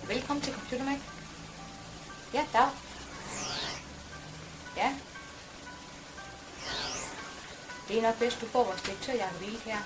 Velkommen til Computer Mac. Ja, dag. Ja. Det er nok bedst, du får vores direktør, Jacob Wilk her.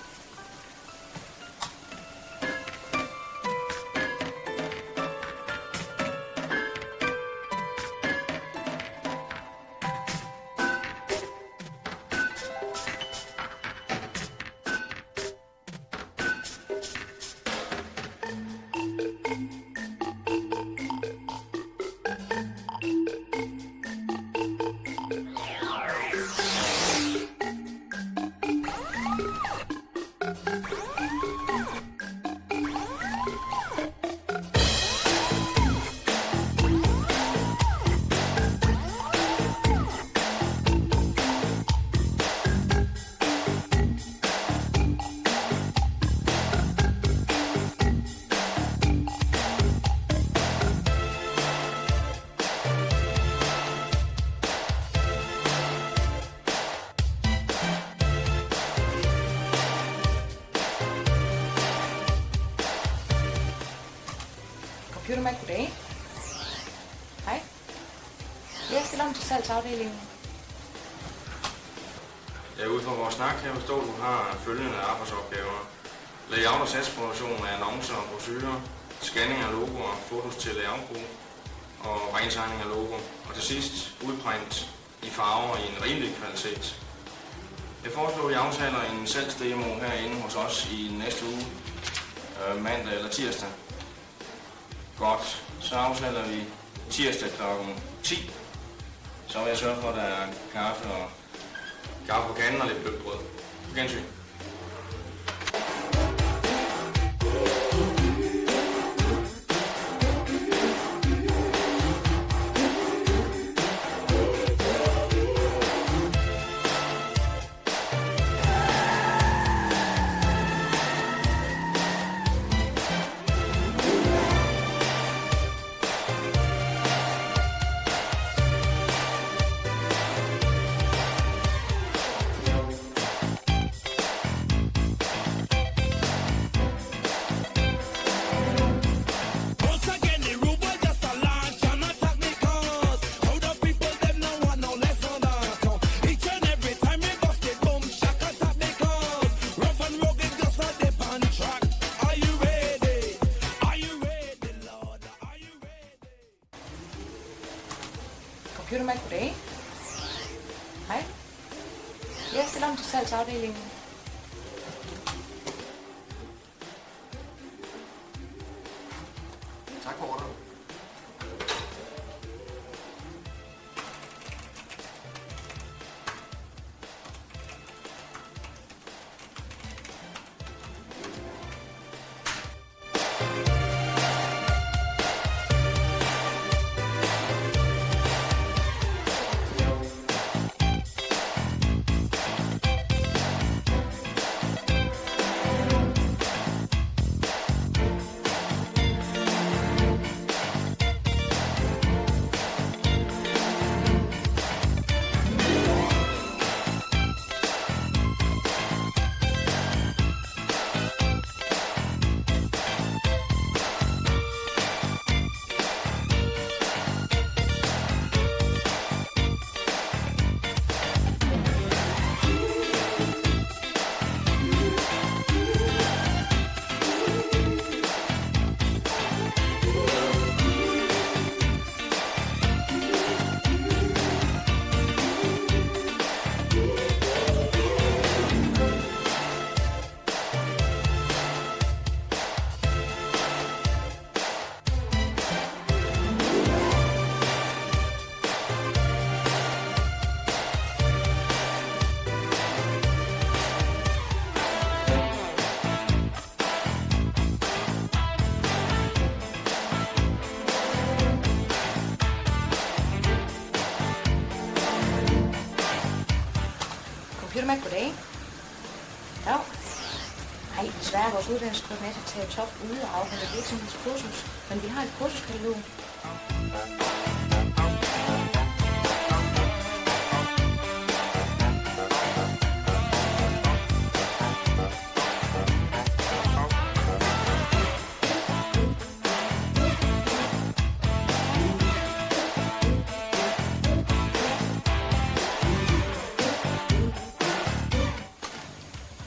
Computer Mac, goddag. Hej. Jeg stiller om til salgsafdelingen. Ja, ud fra vores snak her forstår du har følgende arbejdsopgaver. Layout og satsproduktion af annoncer og brochurer, scanning af logoer, fotos til layoutbrug og rentegning af logo. Og til sidst udprint i farver i en rimelig kvalitet. Jeg foreslår, at I aftaler en salgsdemo herinde hos os i næste uge, mandag eller tirsdag. Godt, så aftaler vi tirsdag kl. 10. Så vil jeg sørge for, at der er kaffe på kanden og lidt blødt brød. På gensyn. Computer Mac, goddag. Hej. Jeg stiller om til salgsafdelingen. Tak for ordren. Desværre er vores uddannelseskoordinator taget top ude og afholder virksomhedskursus, men vi har et kursuskatalog.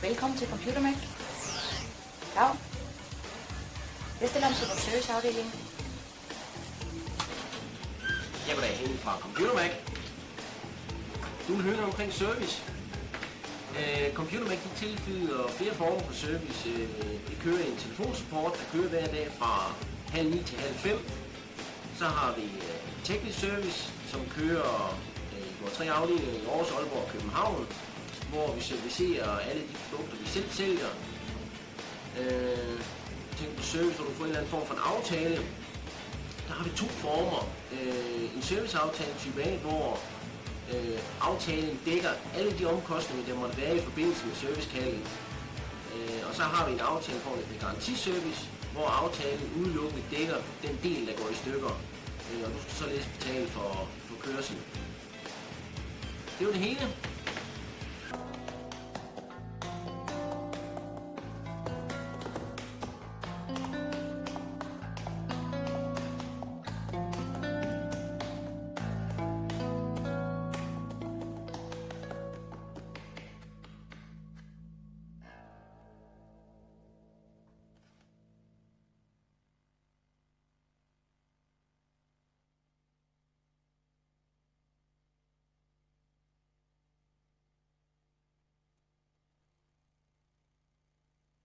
Velkommen til ComputerMac. Ja. Jeg stiller om til vores serviceafdeling. Jeg vil da hende fra ComputerMac. Du vil høre omkring service. ComputerMac tilbyder flere former for service. Det kører en telefonsupport, der kører hver dag fra 8:30 til 5:30. Så har vi teknisk service, som kører i vores 3 afdelinger i Aarhus, Aalborg og København, hvor vi servicerer alle de produkter, vi selv sælger. Tænk på service, hvor du får en eller anden form for en aftale. Der har vi 2 former. En serviceaftale type A, hvor aftalen dækker alle de omkostninger, der måtte være i forbindelse med servicekaldet. Og så har vi en aftale for en garantiservice, hvor aftalen udelukkende dækker den del, der går i stykker. Og du skal således betale for kørsel. Det var det hele.